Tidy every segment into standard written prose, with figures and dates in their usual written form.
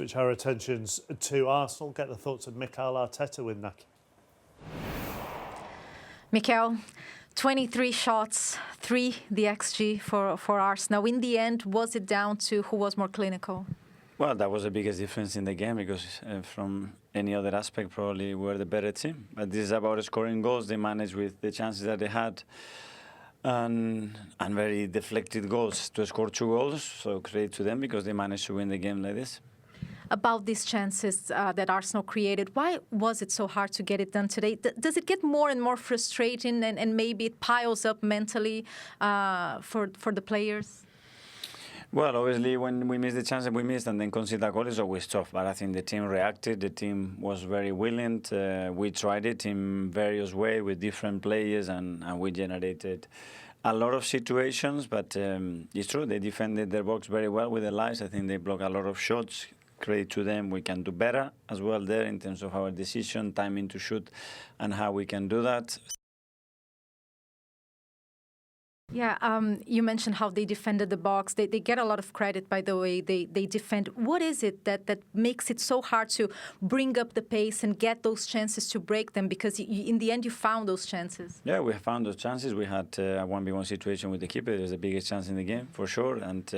switch our attentions to Arsenal. Get the thoughts of Mikel Arteta with Naki. Mikel, 23 shots, 3 the XG for Arsenal. In the end, was it down to who was more clinical? Well, that was the biggest difference in the game because from any other aspect, probably we're the better team. But this is about scoring goals. They managed with the chances that they had and very deflected goals to score 2 goals. So credit to them because they managed to win the game like this. About these chances that Arsenal created, why was it so hard to get it done today? Does it get more and more frustrating and maybe it piles up mentally for the players? Well, obviously, when we miss the chance that we missed and then concede a goal is always tough. But I think the team reacted. The team was very willing. We tried it in various ways with different players, and we generated a lot of situations. But it's true, they defended their box very well with the lives. I think they blocked a lot of shots. Credit to them. We can do better as well there in terms of our decision, timing to shoot, and how we can do that. Yeah, you mentioned how they defended the box. They get a lot of credit by the way they defend. What is it that makes it so hard to bring up the pace and get those chances to break them? Because in the end, you found those chances. Yeah, we found those chances. We had a 1v1 situation with the keeper. It was the biggest chance in the game, for sure. And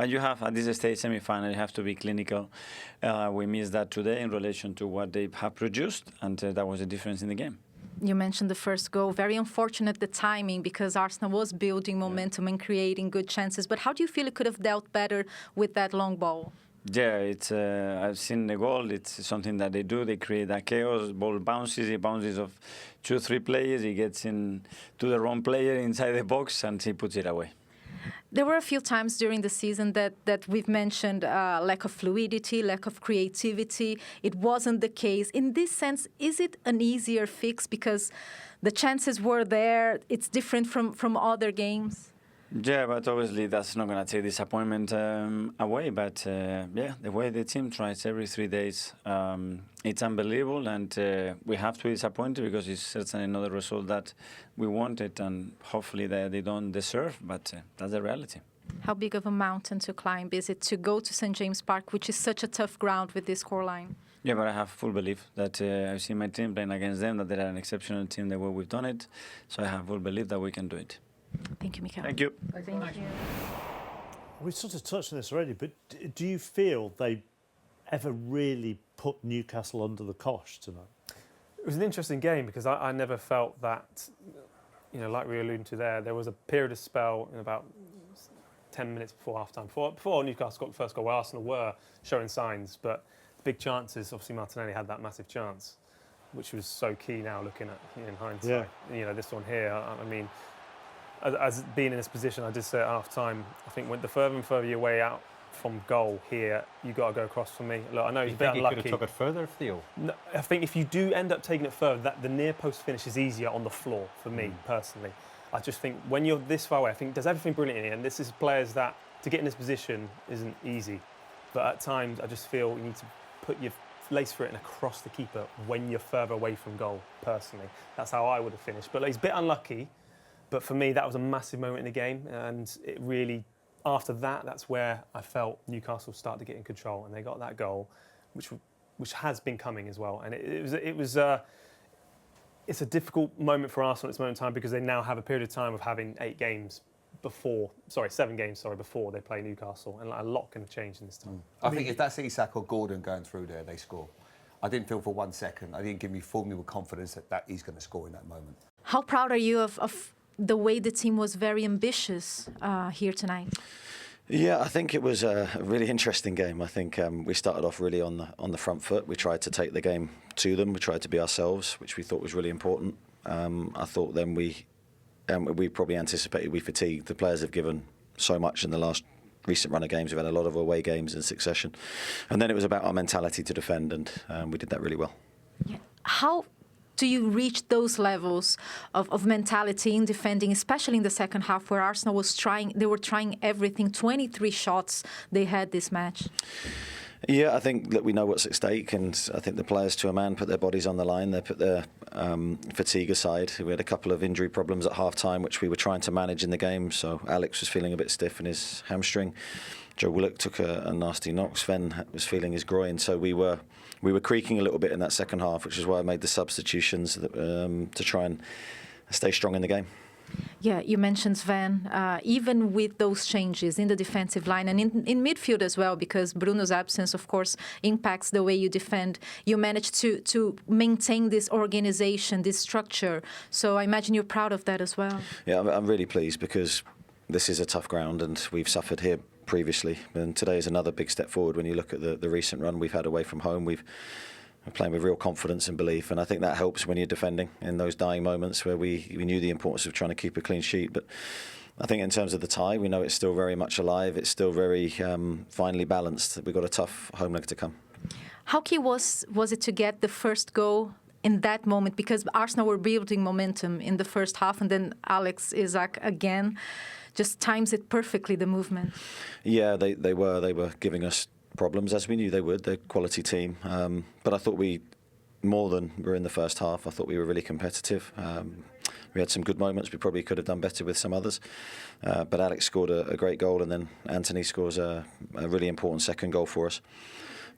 you have, at this stage, semi-final, you have to be clinical. We missed that today in relation to what they have produced, and that was the difference in the game. You mentioned the first goal. Very unfortunate the timing because Arsenal was building momentum and creating good chances. But how do you feel it could have dealt better with that long ball? Yeah, it's. I've seen the goal. It's something that they do. They create that chaos. Ball bounces. It bounces off 2-3 players. He gets in to the wrong player inside the box and he puts it away. There were a few times during the season that we've mentioned lack of fluidity, lack of creativity. It wasn't the case. In this sense, is it an easier fix because the chances were there? It's different from other games? Yeah, but obviously that's not going to take disappointment away. But yeah, the way the team tries every 3 days, it's unbelievable. And we have to be disappointed because it's certainly not the result that we wanted and hopefully they don't deserve. But that's the reality. How big of a mountain to climb is it to go to St. James Park, which is such a tough ground with this scoreline? Yeah, but I have full belief that I've seen my team playing against them, that they're an exceptional team the way we've done it. So I have full belief that we can do it. Thank you, Mikel. Thank you. Thank you. We've sort of touched on this already, but do you feel they ever really put Newcastle under the cosh tonight? It was an interesting game because I never felt that, like we were alluding to there was a period of spell in about 10 minutes before half-time, before Newcastle got the first goal, where Arsenal were showing signs, but the big chances, obviously Martinelli had that massive chance, which was so key now looking at in hindsight. Yeah. This one here, I mean, as being in this position, I did say at half-time, I think when the further and further your way out from goal here, you've got to go across for me. Look, I know he's a bit unlucky. You could have took it further, Theo? No, I think if you do end up taking it further, the near-post finish is easier on the floor for me, personally. I just think when you're this far away, I think does everything brilliantly, and this is players that, to get in this position isn't easy. But at times, I just feel you need to put your lace for it and across the keeper when you're further away from goal, personally. That's how I would have finished. But he's a bit unlucky. But for me, that was a massive moment in the game, and it really, after that, that's where I felt Newcastle started to get in control, and they got that goal, which has been coming as well. And it's a difficult moment for Arsenal at this moment in time because they now have a period of time of having 7 games before they play Newcastle, and a lot can change in this time. I think if that's Isak or Gordon going through there, they score. I didn't feel for 1 second. I didn't give me formidable confidence that he's going to score in that moment. How proud are you of the way the team was very ambitious here tonight? Yeah, I think it was a really interesting game. I think we started off really on the front foot. We tried to take the game to them. We tried to be ourselves, which we thought was really important. I thought then we probably anticipated we fatigued. The players have given so much in the last recent run of games. We've had a lot of away games in succession. And then it was about our mentality to defend, and we did that really well. Yeah. How do you reach those levels of mentality in defending, especially in the second half where Arsenal was they were trying everything, 23 shots they had this match? Yeah, I think that we know what's at stake, and I think the players to a man put their bodies on the line. They put their fatigue aside. We had a couple of injury problems at half-time, which we were trying to manage in the game. So Alex was feeling a bit stiff in his hamstring. Joe Willock took a nasty knock. Sven was feeling his groin, so we were creaking a little bit in that second half, which is why I made the substitutions to try and stay strong in the game. Yeah, you mentioned Sven, even with those changes in the defensive line and in midfield as well, because Bruno's absence, of course, impacts the way you defend. You managed to maintain this organization, this structure. So I imagine you're proud of that as well. Yeah, I'm really pleased because this is a tough ground and we've suffered here previously. And today is another big step forward when you look at the recent run we've had away from home. We're playing with real confidence and belief, and I think that helps when you're defending in those dying moments where we knew the importance of trying to keep a clean sheet. But I think in terms of the tie, we know it's still very much alive. It's still very finely balanced. We've got a tough home leg to come. How key was it to get the first goal in that moment? Because Arsenal were building momentum in the first half, and then Alex Isak again just times it perfectly, the movement. Yeah, they were giving us problems, as we knew they would. They're a quality team. But I thought more than were in the first half, I thought we were really competitive. We had some good moments. We probably could have done better with some others. But Alex scored a great goal, and then Anthony scores a really important second goal for us.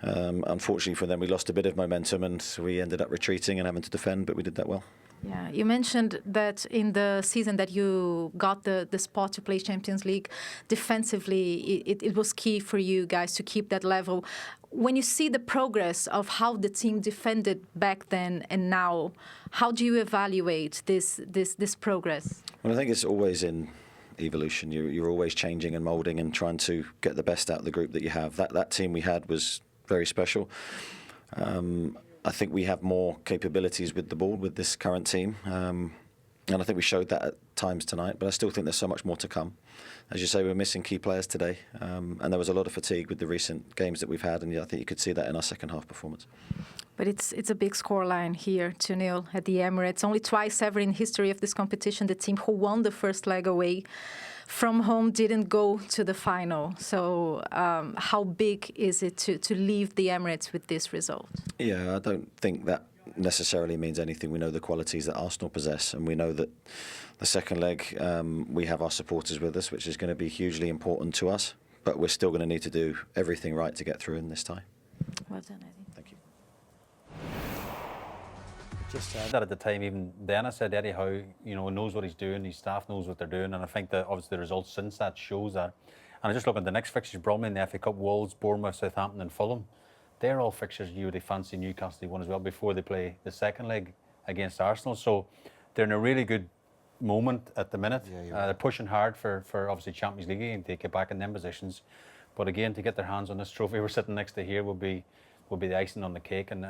Unfortunately for them, we lost a bit of momentum and we ended up retreating and having to defend, but we did that well. Yeah, you mentioned that in the season that you got the spot to play Champions League, defensively, it was key for you guys to keep that level. When you see the progress of how the team defended back then and now, how do you evaluate this progress? Well, I think it's always in evolution. You're always changing and moulding and trying to get the best out of the group that you have. That team we had was very special. I think we have more capabilities with the ball with this current team. And I think we showed that at times tonight, but I still think there's so much more to come. As you say, we're missing key players today, and there was a lot of fatigue with the recent games that we've had, and I think you could see that in our second half performance. But it's a big scoreline here, 2-0 at the Emirates. Only twice ever in history of this competition, the team who won the first leg away from home didn't go to the final. So how big is it to leave the Emirates with this result? Yeah, I don't think that necessarily means anything. We know the qualities that Arsenal possess, and we know that the second leg we have our supporters with us, which is going to be hugely important to us. But we're still going to need to do everything right to get through in this tie. Well done, Eddie. Thank you. Just that at the time, even then I said Eddie Howe, knows what he's doing, his staff knows what they're doing, and I think that obviously the results since that shows that. And I just look at the next fixtures, Bromley in the FA Cup, Wolves, Bournemouth, Southampton and Fulham. They're all fixtures you would fancy Newcastle won as well before they play the second leg against Arsenal. So they're in a really good moment at the minute. They're pushing hard for obviously Champions League and to get back in them positions. But again, to get their hands on this trophy we're sitting next to here will be the icing on the cake, and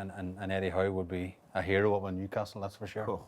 Eddie Howe would be a hero of Newcastle, that's for sure. Cool.